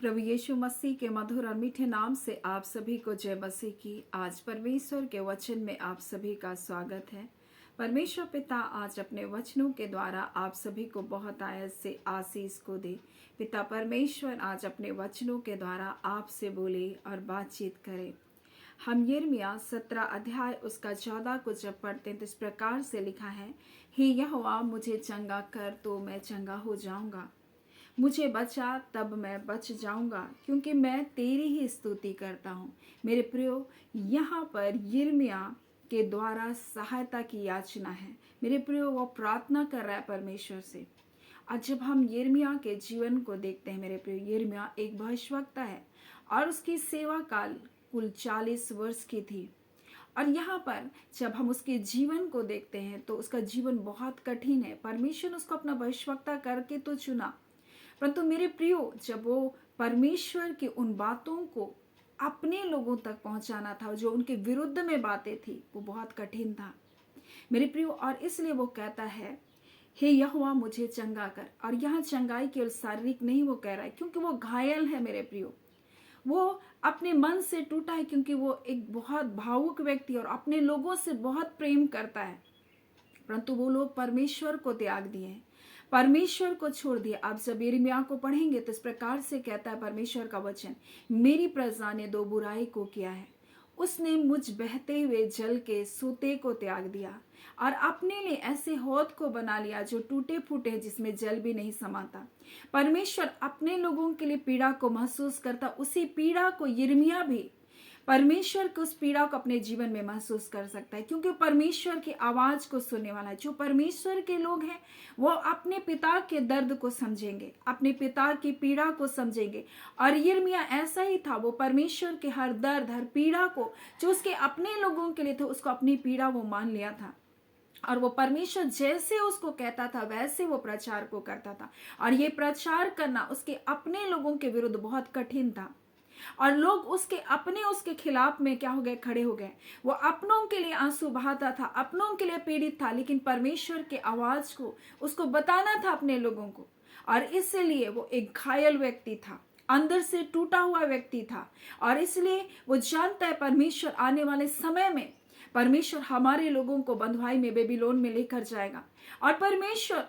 प्रभु यीशु मसीह के मधुर और मीठे नाम से आप सभी को जय मसीह की। आज परमेश्वर के वचन में आप सभी का स्वागत है। परमेश्वर पिता आज अपने वचनों के द्वारा आप सभी को बहुत आयत से आशीष को दे। पिता परमेश्वर आज अपने वचनों के द्वारा आपसे बोले और बातचीत करे। हम यिर्मयाह 17 अध्याय उसका 14 को जब पढ़ते हैं तो इस प्रकार से लिखा है, हे यहोवा मुझे चंगा कर तो मैं चंगा हो जाऊंगा, मुझे बचा तब मैं बच जाऊंगा, क्योंकि मैं तेरी ही स्तुति करता हूँ। मेरे प्रियो, यहाँ पर यिर्मयाह के द्वारा सहायता की याचना है। मेरे प्रियो, वो प्रार्थना कर रहा है परमेश्वर से। आज जब हम यिर्मयाह के जीवन को देखते हैं मेरे प्रियो, यिर्मयाह एक भविष्यवक्ता है और उसकी सेवा काल कुल 40 वर्ष की थी। और यहाँ पर जब हम उसके जीवन को देखते हैं तो उसका जीवन बहुत कठिन है। परमेश्वर ने उसको अपना भविष्यवक्ता करके तो चुना, परंतु मेरे प्रियो, जब वो परमेश्वर की उन बातों को अपने लोगों तक पहुंचाना था, जो उनके विरुद्ध में बातें थी, वो बहुत कठिन था मेरे प्रियो। और इसलिए वो कहता है, हे यहोवा मुझे चंगा कर। और यहाँ चंगाई केवल शारीरिक नहीं वो कह रहा है, क्योंकि वो घायल है मेरे प्रियो। वो अपने मन से टूटा है, क्योंकि वो एक बहुत भावुक व्यक्ति और अपने लोगों से बहुत प्रेम करता है, परंतु वो लोग परमेश्वर को त्याग दिए हैं, परमेश्वर को छोड़ दिया। आप जब यिर्मयाह को पढ़ेंगे तो इस प्रकार से कहता है परमेश्वर का वचन, मेरी प्रजा ने दो बुराई को किया है, उसने मुझ बहते हुए जल के सोते को त्याग दिया और अपने लिए ऐसे हौद को बना लिया जो टूटे फूटे, जिसमें जल भी नहीं समाता। परमेश्वर अपने लोगों के लिए पीड़ा को महसूस करता, उसी पीड़ा को यिर्मयाह भी परमेश्वर को, उस पीड़ा को अपने जीवन में महसूस कर सकता है, क्योंकि परमेश्वर की आवाज को सुनने वाला है। जो परमेश्वर के लोग हैं वो अपने पिता के दर्द को समझेंगे, अपने पिता की पीड़ा को समझेंगे। और यिर्मयाह ऐसा ही था, वो परमेश्वर के हर दर्द, हर पीड़ा को जो उसके अपने लोगों के लिए था, उसको अपनी पीड़ा वो मान लिया था। और वो परमेश्वर जैसे उसको कहता था वैसे वो प्रचार को करता था। और ये प्रचार करना उसके अपने लोगों के विरुद्ध बहुत कठिन था, और लोग उसके खिलाफ में क्या हो गए, खड़े हो गए। वो अपनों के लिए आंसू बहाता था, अपनों के लिए पीड़ित था, लेकिन परमेश्वर के आवाज को उसको बताना था अपने लोगों को। और इसलिए वो एक घायल व्यक्ति था, अंदर से टूटा हुआ व्यक्ति था। और इसलिए वो जानता है परमेश्वर आने वाले समय में परमेश्वर हमारे लोगों को बंधुआई में, बेबीलोन में लेकर जाएगा। और परमेश्वर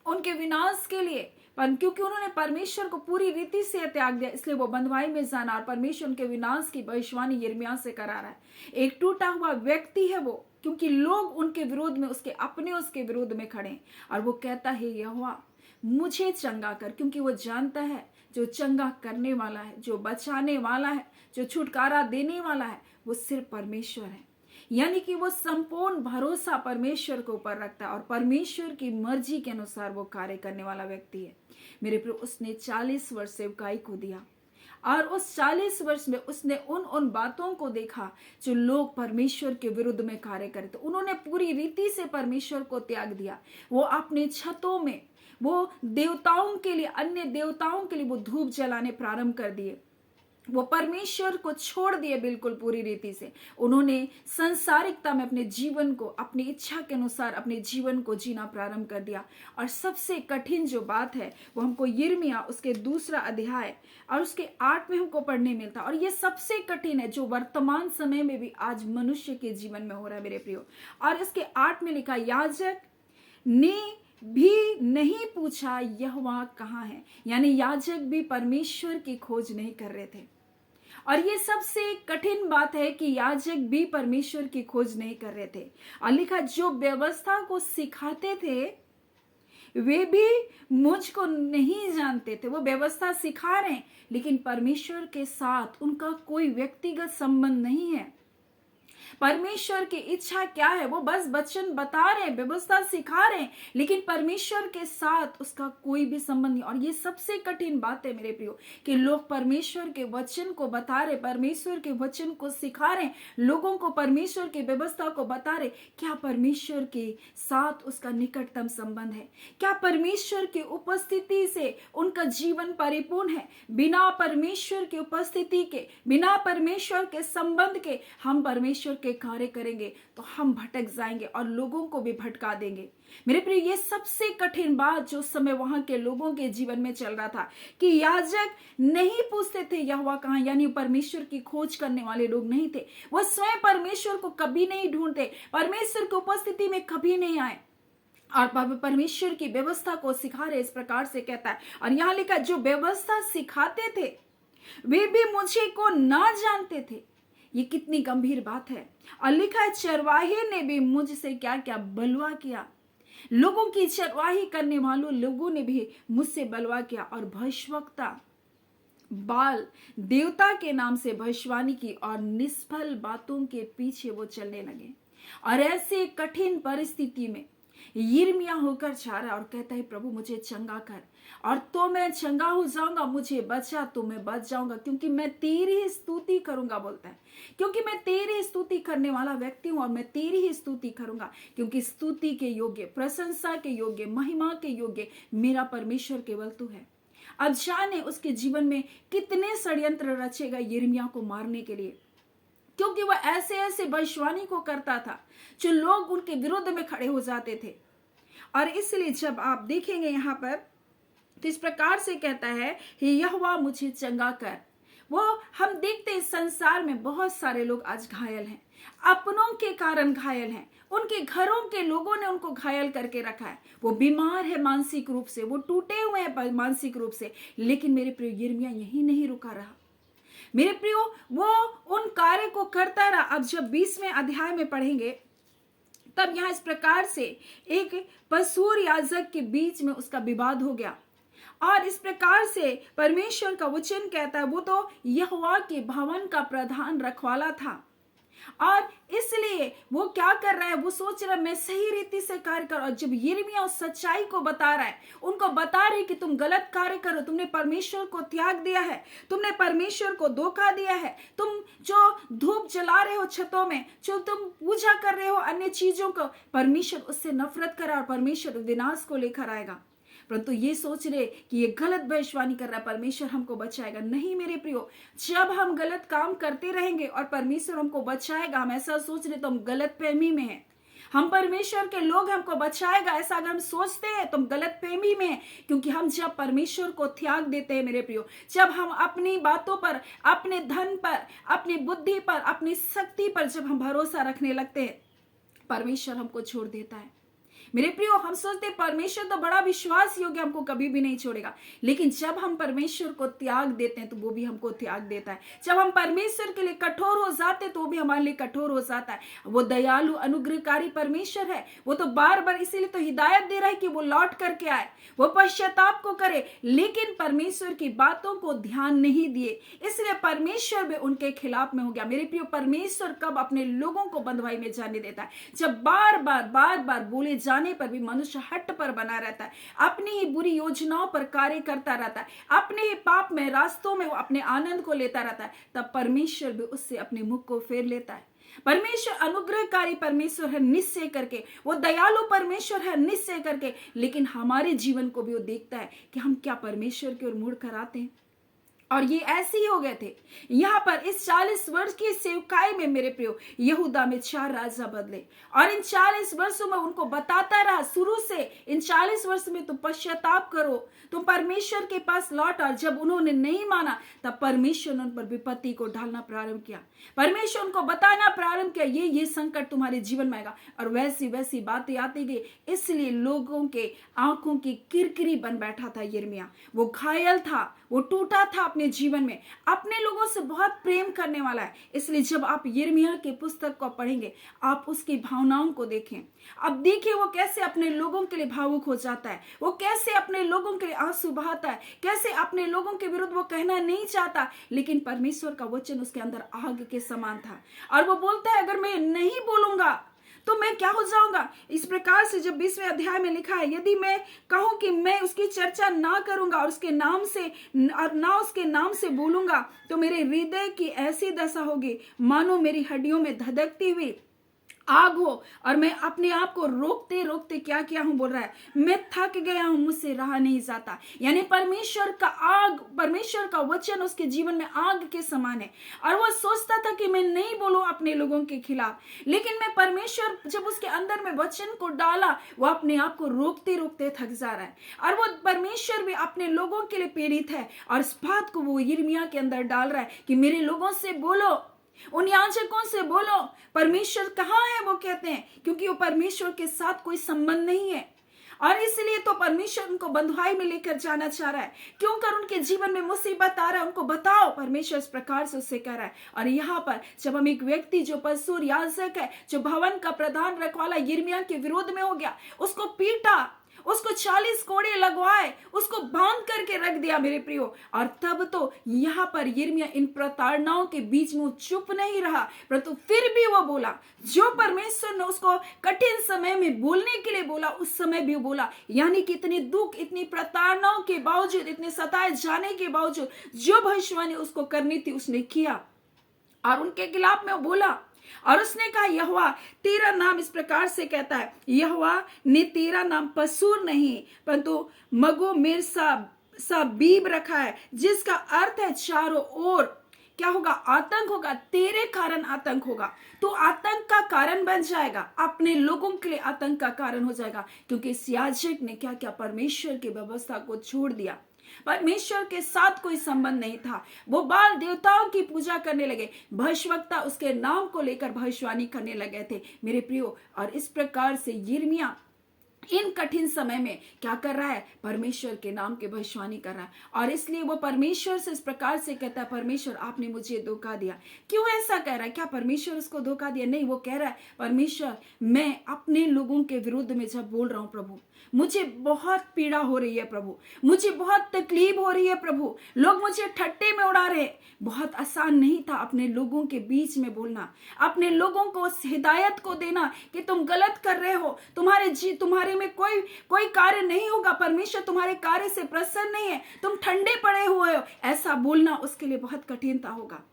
उनके विनाश के लिए, क्योंकि उन्होंने परमेश्वर को पूरी रीति से त्याग दिया, इसलिए वो बंधुआई में जाना और परमेश्वर उनके विनाश की भविष्यवाणी यिर्मयाह से करा रहा है। एक टूटा हुआ व्यक्ति है वो, क्योंकि लोग उनके विरोध में, उसके विरोध में खड़े। और वो कहता है, यहोवा मुझे चंगा कर, क्योंकि वो जानता है जो चंगा करने वाला है, जो बचाने वाला है, जो छुटकारा देने वाला है, वो सिर्फ परमेश्वर है। यानी कि वो संपूर्ण भरोसा परमेश्वर के ऊपर रखता है और परमेश्वर की मर्जी के अनुसार वो कार्य करने वाला व्यक्ति है मेरे प्रिय। उसने 40 वर्ष सेवकाई को दिया और उस 40 वर्ष में उसने उन बातों को देखा जो लोग परमेश्वर के विरुद्ध में कार्य करे। तो उन्होंने पूरी रीति से परमेश्वर को त्याग दिया। वो अपने छतों में वो देवताओं के लिए, अन्य देवताओं के लिए वो धूप जलाने प्रारंभ कर दिए। वो परमेश्वर को छोड़ दिए बिल्कुल पूरी रीति से। उन्होंने संसारिकता में अपने जीवन को, अपनी इच्छा के अनुसार अपने जीवन को जीना प्रारंभ कर दिया। और सबसे कठिन जो बात है वो हमको यिर्मयाह उसके 2 अध्याय और उसके 8 में हमको पढ़ने मिलता। और ये सबसे कठिन है जो वर्तमान समय में भी आज मनुष्य के जीवन में हो रहा है मेरे प्रियो। और इसके 8 में लिखा, याजक ने भी नहीं पूछा यहोवा कहाँ है। यानी याजक भी परमेश्वर की खोज नहीं कर रहे थे। और ये सबसे कठिन बात है कि याजक भी परमेश्वर की खोज नहीं कर रहे थे। और लिखा, जो व्यवस्था को सिखाते थे वे भी मुझको नहीं जानते थे। वो व्यवस्था सिखा रहे हैं, लेकिन परमेश्वर के साथ उनका कोई व्यक्तिगत संबंध नहीं है। परमेश्वर की इच्छा क्या है वो बस वचन बता रहे हैं, व्यवस्था सिखा रहे हैं, लेकिन परमेश्वर के साथ उसका कोई भी संबंध नहीं। और ये सबसे कठिन बात है मेरे प्रियो कि लोग परमेश्वर के वचन को बता रहे, परमेश्वर के वचन को सिखा रहे, लोगों को परमेश्वर की व्यवस्था को बता रहे। क्या परमेश्वर के साथ उसका निकटतम संबंध है? क्या परमेश्वर की उपस्थिति से उनका जीवन परिपूर्ण है? बिना परमेश्वर की उपस्थिति के, बिना परमेश्वर के संबंध के हम परमेश्वर के कार्य करेंगे तो हम भटक जाएंगे और लोगों को भी भटका देंगे। मेरे प्रिय, ये सबसे कठिन बात जो समय वहां के लोगों के जीवन में चल रहा था कि याजक नहीं पूछते थे यहोवा कहाँ, यानी परमेश्वर की खोज करने वाले लोग नहीं थे। वह स्वयं परमेश्वर को कभी नहीं ढूंढते, परमेश्वर की उपस्थिति में कभी नहीं आए और परमेश्वर की व्यवस्था को सिखा रहे। इस प्रकार से कहता है, और यहाँ लिखा, जो व्यवस्था सिखाते थे वे भी मुझे को ना जानते थे। ये कितनी गंभीर बात है। और लिखा है, चरवाहे ने भी मुझसे क्या क्या बलवा किया। लोगों की चरवाही करने वालों लोगों ने भी मुझसे बलवा किया और भविष्यवक्ता बाल देवता के नाम से भविष्यवाणी की और निष्फल बातों के पीछे वो चलने लगे। और ऐसे कठिन परिस्थिति में यिर्मयाह होकर जा रहा और कहता है, प्रभु मुझे चंगा कर, और तो मैं चंगा हो जाऊंगा, मुझे बचा तो मैं बच जाऊंगा, क्योंकि मैं तेरी ही स्तुति करूंगा। बोलता है, क्योंकि मैं तेरी स्तुति करने वाला व्यक्ति हूं और मैं तेरी ही स्तुति करूंगा, क्योंकि स्तुति के योग्य, प्रशंसा के योग्य, महिमा के योग्य मेरा परमेश्वर केवल तू है। अब जाने उसके जीवन में कितने षड्यंत्र रचेगा यिर्मयाह को मारने के लिए, क्योंकि वह ऐसे ऐसे भविष्यवाणी को करता था जो लोग उनके विरुद्ध में खड़े हो जाते थे। और इसलिए जब आप देखेंगे यहाँ पर तो इस प्रकार से कहता है, हे यहोवा मुझे चंगा कर। वो हम देखते हैं संसार में बहुत सारे लोग आज घायल हैं, अपनों के कारण घायल हैं, उनके घरों के लोगों ने उनको घायल करके रखा है। वो बीमार है मानसिक रूप से, वो टूटे हुए हैं मानसिक रूप से। लेकिन मेरे प्रिय, यिर्मयाह यही नहीं रुका रहा। मेरे प्रियो, वो उन कार्य को करता रहा। अब जब 20वें अध्याय में पढ़ेंगे तब यहां इस प्रकार से एक पशूर याजक के बीच में उसका विवाद हो गया। और इस प्रकार से परमेश्वर का वचन कहता है, वो तो यहोवा के भवन का प्रधान रखवाला था और इसलिए वो क्या कर रहा है, वो सोच रहा है मैं सही रीति से कार्य करूं। और जब यिर्मयाह उस सच्चाई को बता रहा है, उनको बता रहे कि तुम गलत कार्य करो, तुमने परमेश्वर को त्याग दिया है, तुमने परमेश्वर को धोखा दिया है, तुम जो धूप जला रहे हो छतों में, जो तुम पूजा कर रहे हो अन्य चीजों को, परमेश्वर उससे नफरत करा और परमेश्वर विनाश को लेकर आएगा। परंतु ये सोच रहे कि ये गलत भविष्यवाणी कर रहा है, परमेश्वर हमको बचाएगा। नहीं मेरे प्रियो, जब हम गलत काम करते रहेंगे और परमेश्वर हमको बचाएगा, हम ऐसा सोच रहे तो हम गलत फहमी में हैं। हम परमेश्वर के लोग, हमको बचाएगा ऐसा अगर हम सोचते हैं तो हम गलत फहमी में हैं। क्योंकि हम जब परमेश्वर को त्याग देते हैं मेरे प्रियो, जब हम अपनी बातों पर, अपने धन पर, अपनी बुद्धि पर, अपनी शक्ति पर जब हम भरोसा रखने लगते हैं, परमेश्वर हमको छोड़ देता है। मेरे प्रियो, हम सोचते परमेश्वर तो बड़ा विश्वास योग्य, हमको कभी भी नहीं छोड़ेगा। लेकिन जब हम परमेश्वर को त्याग देते हैं तो वो भी हमको त्याग देता है। जब हम परमेश्वर के लिए कठोर हो जाते हैं तो वो भी हमारे लिए कठोर हो जाता है। वो दयालु अनुग्रहकारी परमेश्वर है। वो तो बार बार इसीलिए तो हिदायत दे रहा है कि वो लौट करके आए, वो पश्चाताप को करे। लेकिन परमेश्वर की बातों को ध्यान नहीं दिए, इसलिए परमेश्वर भी उनके खिलाफ में हो गया। मेरे प्रियो, परमेश्वर कब अपने लोगों को बंधुआई में जाने देता है? जब बार बार बोले जाने पर भी मनुष्य हट पर बना रहता है, अपनी ही बुरी योजनाओं पर कार्य करता रहता है, अपने ही पाप में रास्तों में वो अपने आनंद को लेता रहता है, तब परमेश्वर भी उससे अपने मुख को फेर लेता है। परमेश्वर अनुग्रहकारी परमेश्वर है निश्चय करके, वो दयालु परमेश्वर है निश्चय करके, लेकिन हमारे जीवन को भी वो देखता है कि हम क्या परमेश्वर की ओर मुड़ कर आते हैं। और ये ऐसे ही हो गए थे। यहाँ पर इस 40 वर्ष की सेवकाई में मेरे प्रियो, यहूदा में 4 राजा बदले और इन 40 वर्षों में उनको बताता रहा शुरू से, इन 40 वर्ष में तुम पश्चाताप करो, तुम परमेश्वर के पास लौट। और जब उन्होंने नहीं माना तब परमेश्वर ने उन पर विपत्ति को ढालना प्रारंभ किया। परमेश्वर उनको बताना प्रारंभ किया, ये संकट तुम्हारे जीवन में आएगा। और वैसी वैसी बातें आती गई, इसलिए लोगों के आंखों की किरकिरी बन बैठा था यिर्मयाह। वो घायल था, वो टूटा था अपने जीवन में, अपने लोगों से बहुत प्रेम करने वाला है। इसलिए जब आप यिर्मयाह के पुस्तक को पढ़ेंगे, आप उसकी भावनाओं को देखें। अब देखिए वो कैसे अपने लोगों के लिए भावुक हो जाता है, वो कैसे अपने लोगों के लिए आंसू बहाता है, कैसे अपने लोगों के विरुद्ध वो कहना नहीं चाहता, लेकिन परमेश्वर का वचन उसके अंदर आग के समान था। और वो बोलता है, अगर मैं नहीं बोलूंगा तो मैं क्या हो जाऊंगा। इस प्रकार से जब 20वें अध्याय में लिखा है, यदि मैं कहूं कि मैं उसकी चर्चा ना करूंगा और उसके नाम से और ना उसके नाम से बोलूंगा, तो मेरे हृदय की ऐसी दशा होगी मानो मेरी हड्डियों में धधकती हुई आग हो और मैं अपने आप को रोकते रोकते क्या किया हूं, बोल रहा है मैं थक गया हूं, मुझसे रहा नहीं जाता। यानी परमेश्वर का आग, परमेश्वर का वचन उसके जीवन में आग के समान है। और वो सोचता था कि मैं नहीं बोलूं अपने लोगों के खिलाफ, लेकिन मैं परमेश्वर जब उसके अंदर में वचन को डाला, वो अपने आप को रोकते रोकते थक जा रहा है। और वो परमेश्वर भी अपने लोगों के लिए प्रेरित है और इस बात को वो यिर्मयाह के अंदर डाल रहा है कि मेरे लोगों से बोलो, उन याजकों से बोलो परमेश्वर कहाँ है। वो कहते हैं क्योंकि वो परमेश्वर के साथ कोई संबंध नहीं है और इसलिए तो परमेश्वर उनको बंधुआई में लेकर जाना चाह रहा है। क्यों कर उनके जीवन में मुसीबत आ रहा है, उनको बताओ। परमेश्वर इस प्रकार से उससे कह रहा है। और यहाँ पर जब हम एक व्यक्ति जो पशुर याजक है, जो भवन का प्रधान रखवाला यिर्मयाह के विरोध में हो गया, उसको पीटा, उसको 40 कोड़े लगवाए, उसको बांध करके रख दिया मेरे प्रियो। और तब तो यहाँ पर यिर्मयाह इन प्रताड़नाओं के बीच में चुप नहीं रहा, परंतु फिर भी वो बोला जो परमेश्वर ने उसको कठिन समय में बोलने के लिए बोला, उस समय भी बोला। यानी कि इतने दुख, इतनी प्रताड़नाओं के बावजूद, इतने सताए जाने के बावजूद जो भविष्यवाणी उसको करनी थी उसने किया और उनके खिलाफ में बोला। और उसने कहा यहोवा तेरा नाम इस प्रकार से कहता है, यहोवा ने तेरा नाम पसूर नहीं परंतु मगो मेर सा बीब रखा है, जिसका अर्थ है चारों ओर क्या होगा, आतंक होगा। तेरे कारण आतंक होगा, तो आतंक का कारण बन जाएगा, अपने लोगों के लिए आतंक का कारण हो जाएगा। क्योंकि इस याजक ने क्या क्या, परमेश्वर की व्यवस्था को छोड़ दिया, परमेश्वर के साथ कोई संबंध नहीं था। वो बाल देवताओं की पूजा करने लगे, भविष्यवक्ता उसके नाम को लेकर भविष्यवाणी करने लगे थे मेरे प्रियो। और इस प्रकार से यिर्मयाह इन कठिन समय में क्या कर रहा है, परमेश्वर के नाम के भविष्यवाणी कर रहा है। और इसलिए वो परमेश्वर से इस प्रकार से कहता है, परमेश्वर आपने मुझे धोखा दिया। क्यों ऐसा कह रहा है? क्या परमेश्वर उसको धोखा दिया? नहीं, वो कह रहा है परमेश्वर मैं अपने लोगों के विरुद्ध में जब बोल रहा हूं प्रभु, मुझे बहुत पीड़ा हो रही है प्रभु, मुझे बहुत तकलीफ हो रही है प्रभु, लोग मुझे ठट्टे में उड़ा रहे। बहुत आसान नहीं था अपने लोगों के बीच में बोलना, अपने लोगों को उस हिदायत को देना कि तुम गलत कर रहे हो, तुम्हारे में कोई कार्य नहीं होगा, परमेश्वर तुम्हारे कार्य से प्रसन्न नहीं है, तुम ठंडे पड़े हुए हो। ऐसा बोलना उसके लिए बहुत कठिनता होगा,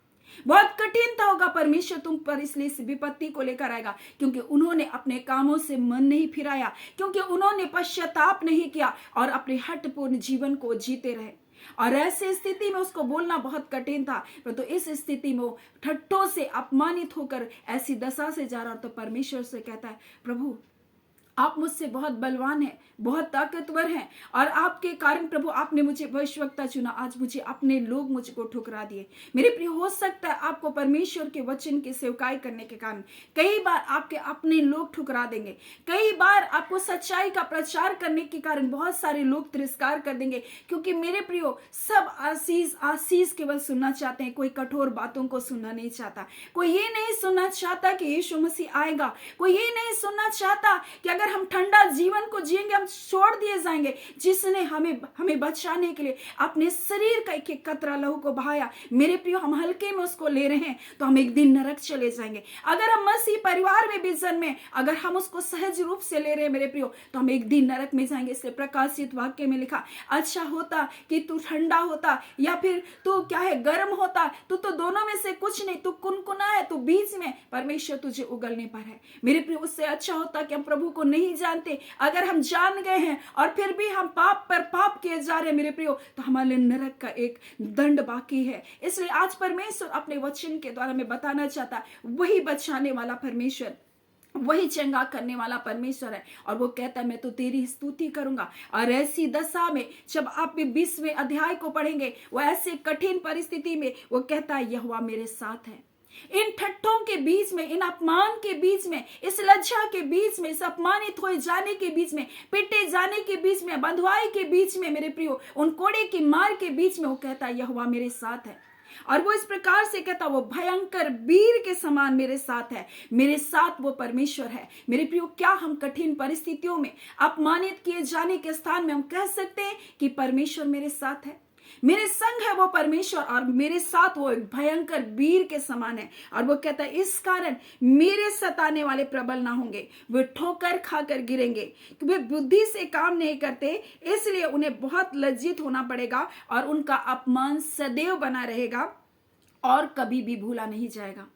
बहुत कठिनता होगा। परमेश्वर तुम पर इसलिए इस विपत्ति को लेकर आएगा क्योंकि उन्होंने अपने कामों से मन नहीं फिराया, क्योंकि उन्होंने पश्चाताप नहीं किया और अपने हठपूर्ण जीवन को जीते रहे। और ऐसी स्थिति में उसको बोलना बहुत कठिन था, परंतु इस स्थिति में वो ठट्ठों से अपमानित होकर ऐसी दशा से जा रहा, तो परमेश्वर से कहता है प्रभु आप मुझसे बहुत बलवान हैं, बहुत ताकतवर हैं, और आपके कारण प्रभु आपने मुझे भविष्यवक्ता चुना, आज मुझे अपने लोग मुझको ठुकरा दिए। मेरे प्रिय, हो सकता है आपको परमेश्वर के वचन की सेवकाई करने के कारण कई बार आपके अपने लोग ठुकरा देंगे, कई बार आपको सच्चाई का प्रचार करने के कारण बहुत सारे लोग तिरस्कार कर देंगे। क्योंकि मेरे प्रियो, सब आशीष केवल सुनना चाहते हैं, कोई कठोर बातों को सुनना नहीं चाहता। कोई ये नहीं सुनना चाहता कि यीशु मसीह आएगा, कोई ये नहीं सुनना चाहता कि अगर हम ठंडा जीवन को जिएंगे हम छोड़ दिए जाएंगे। जिसने हमें बचाने के लिए अपने शरीर का एक एक कतरा लहू को बहाया, मेरे प्रियो हम हल्के में उसको ले रहे हैं तो हम एक दिन नरक चले जाएंगे। अगर हम मसीह परिवार में भी जन्मे, अगर हम उसको सहज रूप से ले रहे हैं मेरे प्रियो, तो हम एक दिन नरक में जाएंगे। इसलिए प्रकाशित वाक्य में लिखा, अच्छा होता कि तू ठंडा होता या फिर तू क्या है गर्म होता, तू तो दोनों में से कुछ नहीं, तू कुनकुना है, तू बीच में, परमेश्वर तुझे उगलने पर है। मेरे प्रियो, उससे अच्छा होता कि हम प्रभु को नहीं जानते, अगर हम जान गए हैं और फिर भी हम पाप पर पाप किए जा रहे हैं मेरे प्रियो, तो हमारे नरक का एक दंड बाकी है। इसलिए आज परमेश्वर अपने वचन के द्वारा में बताना चाहता है, वही बचाने वाला परमेश्वर, वही चंगा करने वाला परमेश्वर है। और वो कहता है मैं तो तेरी स्तुति करूंगा। और ऐसी दशा में जब आप 20वें अध्याय को पढ़ेंगे, वो ऐसे कठिन परिस्थिति में वो कहता है यहोवा मेरे साथ है। इन ठट्ठों के बीच में, इन अपमान के बीच में, इस लज्जा के बीच में, इस अपमानित हो जाने के बीच में, पिटे जाने के बीच में, बंधुआई के बीच में मेरे प्रियो, उन कोड़े की मार के बीच में वो कहता है यहोवा मेरे साथ है। और वो इस प्रकार से कहता, वो भयंकर वीर के समान मेरे साथ है, मेरे साथ वो परमेश्वर है। मेरे प्रियो, क्या हम कठिन परिस्थितियों में, अपमानित किए जाने के स्थान में हम कह सकते हैं कि परमेश्वर मेरे साथ है, मेरे संग है वो परमेश्वर, और मेरे साथ वो एक भयंकर वीर के समान है। और वो कहता है इस कारण मेरे सताने वाले प्रबल ना होंगे, वे ठोकर खाकर गिरेंगे, कि वे बुद्धि से काम नहीं करते, इसलिए उन्हें बहुत लज्जित होना पड़ेगा और उनका अपमान सदैव बना रहेगा और कभी भी भूला नहीं जाएगा।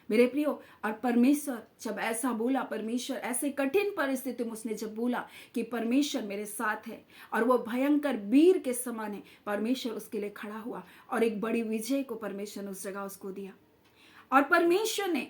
मेरे प्रियो, और परमेश्वर जब ऐसा बोला, परमेश्वर ऐसे कठिन परिस्थिति में उसने जब बोला कि परमेश्वर मेरे साथ है और वो भयंकर वीर के समान है, परमेश्वर उसके लिए खड़ा हुआ और एक बड़ी विजय को परमेश्वर ने उस जगह उसको दिया। और परमेश्वर ने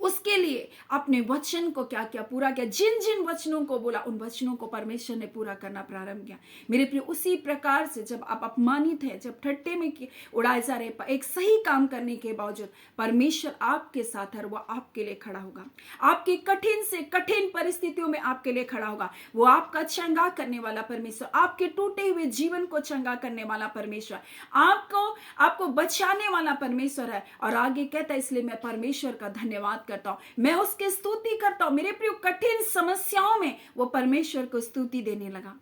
उसके लिए अपने वचन को क्या किया, पूरा किया। जिन जिन वचनों को बोला उन वचनों को परमेश्वर ने पूरा करना प्रारंभ किया। मेरे प्रिय, उसी प्रकार से जब आप अपमानित हैं, जब ठट्टे में उड़ाए जा रहे, एक सही काम करने के बावजूद परमेश्वर आपके साथ है, वो आपके लिए खड़ा होगा। आपकी कठिन से कठिन परिस्थितियों में आपके लिए खड़ा होगा। वो आपका चंगा करने वाला परमेश्वर, आपके टूटे हुए जीवन को चंगा करने वाला परमेश्वर, आपको बचाने वाला परमेश्वर है। और आगे कहता है, इसलिए मैं परमेश्वर का धन्यवाद करता हूं, मैं उसकी स्तुति करता हूं। मेरे प्रिय, कठिन समस्याओं में वो परमेश्वर को स्तुति देने लगा,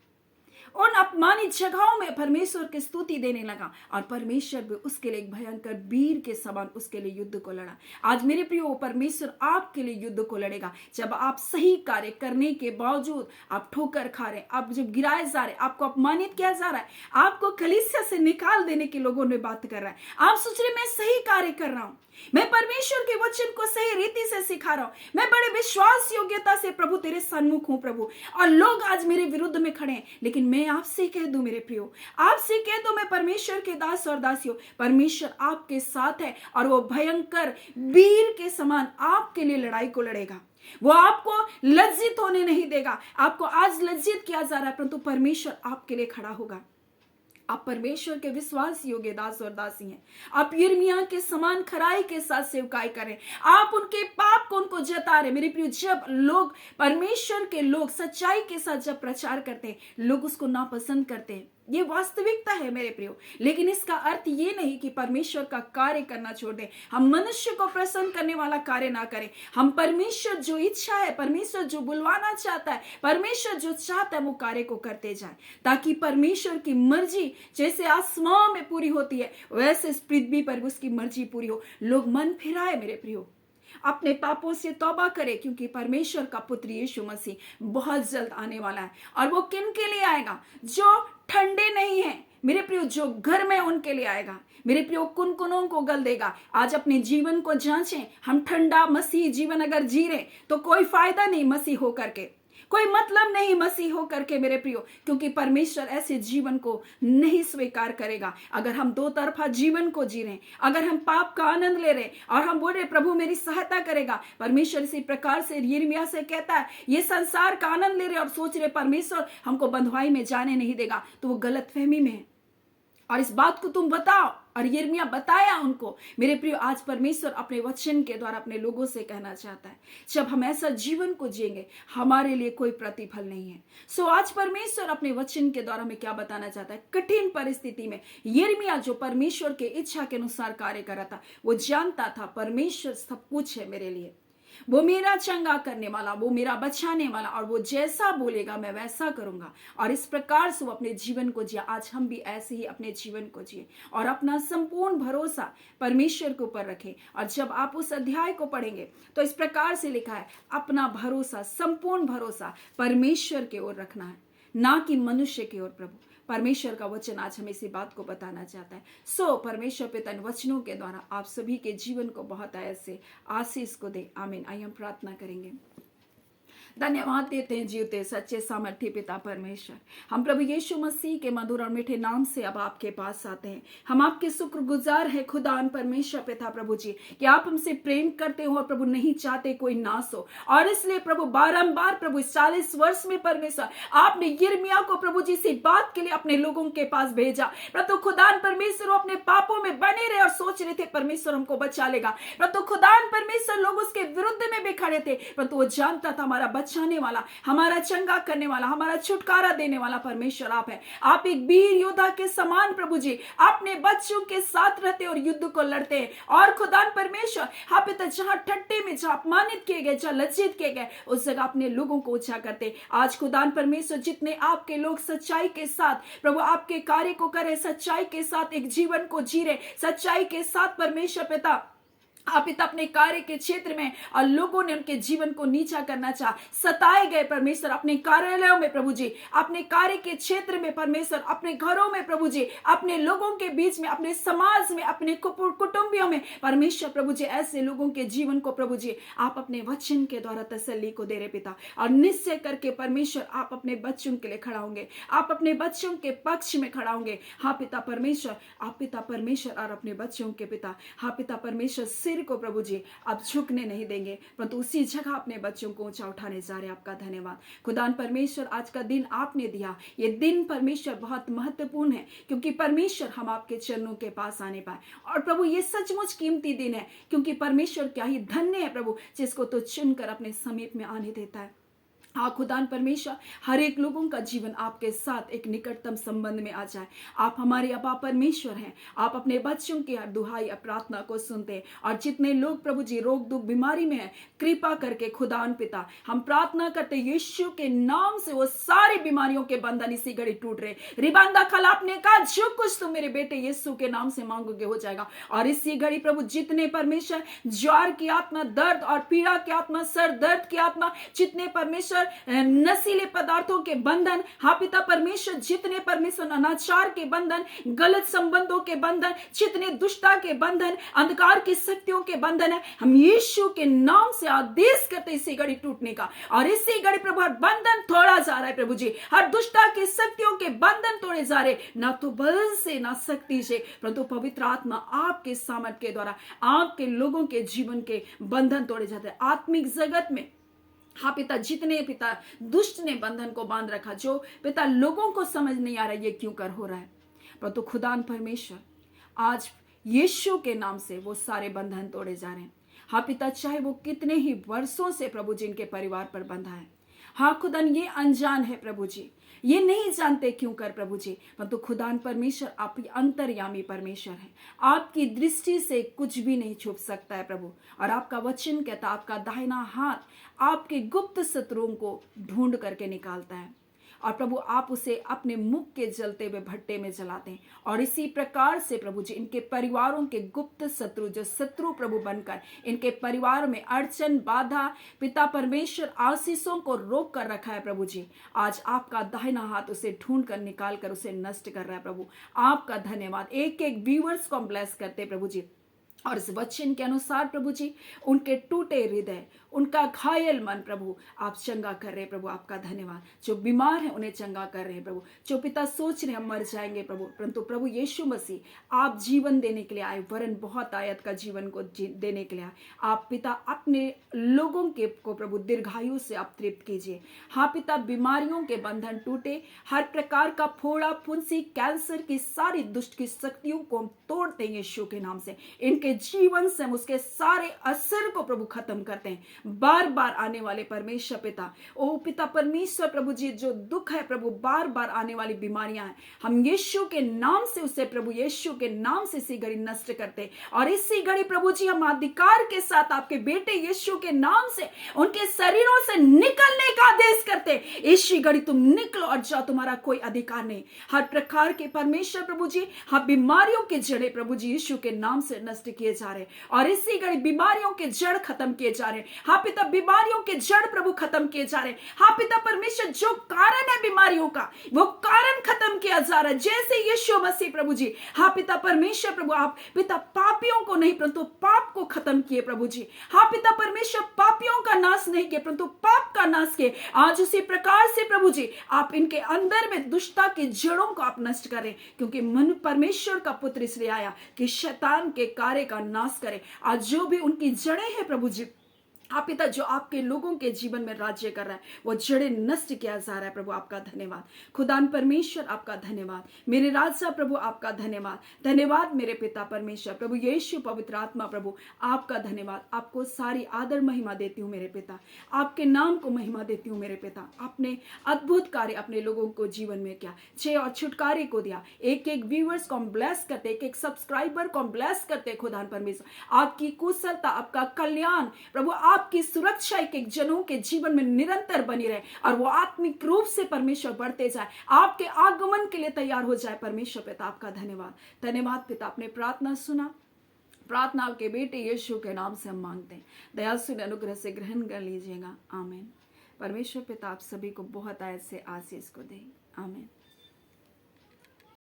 उन अपमानित जगहों में परमेश्वर की स्तुति देने लगा, और परमेश्वर भी उसके लिए एक भयंकर वीर के समान उसके लिए युद्ध को लड़ा। आज मेरे प्रियो, परमेश्वर आपके लिए युद्ध को लड़ेगा। जब आप सही कार्य करने के बावजूद आप ठोकर खा रहे, आप जब गिराए जा रहे, आपको अपमानित किया जा रहा है, आपको कलीसिया से निकाल देने के लोगों ने बात कर रहा है, आप सोच रहे मैं सही कार्य कर रहा हूं, मैं परमेश्वर के वचन को सही रीति से सिखा रहा हूं, मैं बड़े विश्वास योग्यता से प्रभु तेरे सन्मुख हूं प्रभु, और लोग आज मेरे विरुद्ध में खड़े हैं, लेकिन मैं आपसे कह दूं मेरे प्रियो, आपसे कह दूं, मैं परमेश्वर के दास और दासी हूं, परमेश्वर आपके साथ है और वो भयंकर वीर के समान आपके लिए लड़ाई को लड़ेगा। वो आपको लज्जित होने नहीं देगा। आपको आज लज्जित किया जा रहा है, परंतु परमेश्वर आपके लिए खड़ा होगा। आप परमेश्वर के विश्वास योग्य दास और दासी हैं। आप यिर्मयाह के समान खराई के साथ सेवकाई करें। आप उनके पाप को उनको जता रहे। मेरे प्रिय, जब लोग, परमेश्वर के लोग सच्चाई के साथ जब प्रचार करते हैं, लोग उसको नापसंद करते हैं। ये वास्तविकता है मेरे प्रियो, लेकिन इसका अर्थ ये नहीं कि परमेश्वर का कार्य करना छोड़ दें, हम मनुष्य को प्रसन्न करने वाला कार्य ना करें। हम परमेश्वर जो इच्छा है, परमेश्वर जो बुलवाना चाहता है, परमेश्वर जो चाहता है, वो कार्य को करते जाए, ताकि परमेश्वर की मर्जी जैसे आसमान में पूरी होती है, वैसे इस पृथ्वी पर उसकी मर्जी पूरी हो। लोग मन फिराए मेरे प्रियो, अपने पापों से तौबा करे, क्योंकि परमेश्वर का पुत्र यीशु मसीह बहुत जल्द आने वाला है। और वो किन के लिए आएगा? जो ठंडे नहीं है मेरे प्रियो, जो घर में उनके लिए आएगा। मेरे प्रियो, कुनकुनों को गल देगा। आज अपने जीवन को जांचें। हम ठंडा मसीह जीवन अगर जी रहे तो कोई फायदा नहीं मसीह होकर के, कोई मतलब नहीं मसीह हो करके मेरे प्रियो, क्योंकि परमेश्वर ऐसे जीवन को नहीं स्वीकार करेगा। अगर हम दो तरफा जीवन को जी रहे, अगर हम पाप का आनंद ले रहे और हम बोल रहे प्रभु मेरी सहायता करेगा, परमेश्वर इसी प्रकार से यिर्मयाह से कहता है, ये संसार का आनंद ले रहे और सोच रहे परमेश्वर हमको बंधुआई में जाने नहीं देगा, तो वो गलतफहमी में है। और इस बात को तुम बताओ, और यिर्मयाह बताया उनको। मेरे प्रियो, आज परमेश्वर अपने वचन के द्वारा अपने लोगों से कहना चाहता है, जब हम ऐसा जीवन को जिएंगे हमारे लिए कोई प्रतिफल नहीं है। सो आज परमेश्वर अपने वचन के द्वारा हमें क्या बताना चाहता है? कठिन परिस्थिति में यिर्मयाह जो परमेश्वर के इच्छा के अनुसार कार्य कर रहा था, वो जानता था परमेश्वर सब कुछ है मेरे लिए, वो मेरा चंगा करने वाला, वो मेरा बचाने वाला, और वो जैसा बोलेगा मैं वैसा करूंगा। और इस प्रकार से वो अपने जीवन को जिया। आज हम भी ऐसे ही अपने जीवन को जिए और अपना संपूर्ण भरोसा परमेश्वर के ऊपर रखें। और जब आप उस अध्याय को पढ़ेंगे तो इस प्रकार से लिखा है, अपना भरोसा, संपूर्ण भरोसा परमेश्वर की ओर रखना है, ना कि मनुष्य की ओर। प्रभु परमेश्वर का वचन आज हमें इसी बात को बताना चाहता है। सो परमेश्वर पिता इन वचनों के द्वारा आप सभी के जीवन को बहुत ऐसे आशीष को दे। आमीन। आइए हम प्रार्थना करेंगे। धन्यवाद देते हैं जीवते सच्चे सामर्थ्य पिता परमेश्वर, हम प्रभु यीशु मसीह के मधुर और मीठे नाम से अब आपके पास आते हैं। हम आपके शुक्रगुजार है खुदान परमेश्वर पिता प्रभु जी, कि आप हमसे प्रेम करते हो और प्रभु नहीं चाहते कोई नाश हो। और इसलिए प्रभु बारंबार प्रभु 40 वर्ष में परमेश्वर आपने यिर्मयाह को प्रभु जी से बात के लिए अपने लोगों के पास भेजा। प्रभु खुदान परमेश्वर वो अपने पापों में बने रहे और सोच रहे थे परमेश्वर हमको बचा लेगा। प्रभु खुदान परमेश्वर लोग उसके विरुद्ध में भी खड़े थे, परंतु वो जानता था हमारा बचाने वाला, हमारा चंगा करने वाला, हमारा छुटकारा देने वाला परमेश्वर आप है। आप एक वीर योद्धा के समान प्रभु जी अपने बच्चों के साथ रहते और युद्ध को लड़ते हैं। और खुदान परमेश्वर हाँ पिता, जहां ठट्टे में, जहां अपमानित किए गए, जहां लज्जित किए गए, उस जगह अपने लोगों को ऊंचा करते। आज खुदान परमेश्वर जितने आपके लोग सच्चाई के साथ प्रभु आपके कार्य को करे, सच्चाई के साथ एक जीवन को जी रहे, सच्चाई के साथ परमेश्वर पिता आप पिता अपने कार्य के क्षेत्र में और लोगों ने उनके जीवन को नीचा करना चाहा, सताए गए परमेश्वर अपने कार्यालयों में प्रभु जी, अपने कार्य के क्षेत्र में परमेश्वर, अपने घरों में प्रभु जी, अपने लोगों के बीच में, अपने समाज में, अपने कुटुंबियों में परमेश्वर प्रभु जी, ऐसे लोगों के जीवन को प्रभु जी आप अपने वचन के द्वारा तसल्ली को दे रहे पिता। और निश्चय करके परमेश्वर आप अपने बच्चों के लिए खड़ा होंगे, आप अपने बच्चों के पक्ष में खड़ा होंगे। हाँ पिता परमेश्वर, आप पिता परमेश्वर और अपने बच्चों के पिता, हाँ पिता परमेश्वर सिर को प्रभु जी आप झुकने नहीं देंगे, परंतु उसी जगह अपने बच्चों को ऊंचा उठाने जा रहे। आपका धन्यवाद खुदान परमेश्वर, आज का दिन आपने दिया, ये दिन परमेश्वर बहुत महत्वपूर्ण है, क्योंकि परमेश्वर हम आपके चरणों के पास आने पाए। और प्रभु ये सचमुच कीमती दिन है, क्योंकि परमेश्वर क्या ही धन्य है प्रभु, जिसको तो चुनकर अपने समीप में आने देता है। हाँ खुदान परमेश्वर, हर एक लोगों का जीवन आपके साथ एक निकटतम संबंध में आ जाए। आप हमारे अबा परमेश्वर हैं, आप अपने बच्चों की हर दुहाई और प्रार्थना को सुनते हैं। और जितने लोग प्रभु जी रोग दुख बीमारी में हैं, कृपा करके खुदान पिता हम प्रार्थना करते यीशु के नाम से वो सारी बीमारियों के बंधन इसी घड़ी टूट रहे। रिबांदा कल आपने कहा जो कुछ तुम मेरे बेटे यीशु के नाम से मांगोगे हो जाएगा। और इसी घड़ी प्रभु जितने परमेश्वर ज्वार की आत्मा, दर्द और पीड़ा की आत्मा, सर दर्द की आत्मा, जितने परमेश्वर नशीले पदार्थों के बंधन, हाँ पिता परमेश्वर जितने परमेश्वर अनाचार के बंधन, गलत संबंधों के बंधन, जितने दुष्टता के बंधन, अंधकार की शक्तियों के बंधन है, हम यीशु के नाम से आदेश करते इसी घड़ी टूटने का। और इसी घड़ी प्रभु हर बंधन तोड़ा जा रहा है प्रभु जी, हर दुष्टता की शक्तियों के बंधन तोड़े जा रहे, ना तो बल से ना शक्ति से, परंतु पवित्र आत्मा आपके सामर्थ्य के द्वारा आपके लोगों के जीवन के बंधन तोड़े जाते हैं। आत्मिक जगत में हाँ पिता जितने पिता दुष्ट ने बंधन को बांध रखा, जो पिता लोगों को समझ नहीं आ रहा ये क्यों कर हो रहा है, परंतु खुदान परमेश्वर आज यीशु के नाम से वो सारे बंधन तोड़े जा रहे हैं। हाँ पिता चाहे वो कितने ही वर्षों से प्रभु जी इनके परिवार पर बंधा है, हाँ खुदान ये अनजान है प्रभु जी, ये नहीं जानते क्यों कर प्रभु जी, परंतु खुदान परमेश्वर आप अंतर्यामी परमेश्वर है, आपकी दृष्टि से कुछ भी नहीं छुप सकता है प्रभु। और आपका वचन कहता आपका दाहिना हाथ आपके गुप्त शत्रुओं को ढूंढ करके निकालता है। और प्रभु आप उसे अपने मुख के जलते हुए भट्टे में जलाते हैं। और इसी प्रकार से प्रभु जी इनके परिवारों के गुप्त शत्रु, जो शत्रु प्रभु बनकर इनके परिवार में अड़चन बाधा पिता परमेश्वर आशीषों को रोक कर रखा है प्रभु जी, आज आपका दाहिना हाथ उसे ढूंढ कर निकाल कर उसे नष्ट कर रहा है प्रभु। आपका धन्यवाद। एक एक व्यूअर्स को हम ब्लेस करते प्रभु जी, और इस वचन के अनुसार प्रभु जी उनके टूटे हृदय, उनका घायल मन प्रभु आप चंगा कर रहे प्रभु। आपका धन्यवाद। जो बीमार है उन्हें चंगा कर रहे हैं प्रभु, जो पिता सोच रहे हम मर जाएंगे प्रभु, परंतु प्रभु यीशु मसीह आप जीवन देने के लिए आए, वरन बहुत आयत का जीवन को देने के लिए आए। आप पिता अपने लोगों के को प्रभु दीर्घायु से आप तृप्त कीजिए। हाँ पिता बीमारियों के बंधन टूटे, हर प्रकार का फोड़ा फुंसी कैंसर की सारी दुष्ट की शक्तियों को हम तोड़ते हैं यीशु के नाम से। इनके जीवन से हम उसके सारे असर को प्रभु खत्म करते हैं। बार बार आने वाले परमेश्वर पिता, ओ पिता परमेश्वर प्रभु जी जो दुख है प्रभु, बार बार आने वाली बीमारियां हैं, हम यीशु के नाम से उसे प्रभु यीशु के नाम से इसी घड़ी नष्ट करते। और इसी घड़ी प्रभु जी हम अधिकार के साथ आपके बेटे यीशु के नाम से उनके शरीरों से निकलने का आदेश करते। इसी घड़ी तुम निकलो और जाओ, तुम्हारा कोई अधिकार नहीं। हर प्रकार के परमेश्वर प्रभु जी हाँ बीमारियों के जड़े प्रभु जी यीशु के नाम से नष्ट किए जा रहे, और इसी घड़ी बीमारियों के जड़ खत्म किए जा रहे। हाँ पिता बीमारियों के जड़ प्रभु खत्म किए जा रहे। हाँ पिता परमेश्वर जो कारण है बीमारियों का वो कारण खत्म किया जा रहा है, जैसे यीशु मसीह प्रभु जी हाँ पिता परमेश्वर प्रभु आप पिता पापियों को नहीं परंतु पाप को खत्म किए प्रभु जी। हाँ पिता परमेश्वर पापियों का नाश नहीं किए परंतु पाप का नाश किए। आज उसी प्रकार से प्रभु जी आप इनके अंदर में दुष्टता की जड़ों को आप नष्ट करें, क्योंकि मन परमेश्वर का पुत्र इसलिए आया कि शैतान के कार्य का नाश करे। आज जो भी उनकी जड़ें हैं प्रभु जी आप पिता जो आपके लोगों के जीवन में राज्य कर रहा है वो जड़े नष्ट किया जा रहा है प्रभु। आपका धन्यवाद खुदान परमेश्वर, आपका धन्यवाद मेरे राजा प्रभु, आपका धन्यवाद। धन्यवाद मेरे पिता परमेश्वर प्रभु यीशु पवित्र आत्मा प्रभु, आपका धन्यवाद। आपको सारी आदर महिमा देती हूँ मेरे पिता, आपके नाम को महिमा देती हूँ मेरे पिता। आपने अद्भुत कार्य अपने लोगों को जीवन में किया, छे और छुटकारे को दिया। एक एक व्यूअर्स को हम ब्लेस करते, एक एक सब्सक्राइबर को हम ब्लेस करते खुदान परमेश्वर। आपकी कुशलता, आपका कल्याण प्रभु, आपकी सुरक्षा एक एक जनों के जीवन में निरंतर बनी रहे और वो आत्मिक रूप से परमेश्वर बढ़ते जाए, आपके आगमन के लिए तैयार हो जाए परमेश्वर पिता। आपका धन्यवाद। धन्यवाद पिता, आपने प्रार्थना सुना, प्रार्थना के बेटे यीशु के नाम से हम मांगते हैं, दया से अनुग्रह से ग्रहण कर लीजिएगा। आमीन। परमेश्वर पिता आप सभी को बहुत आयत से आशीष को दे। आमीन।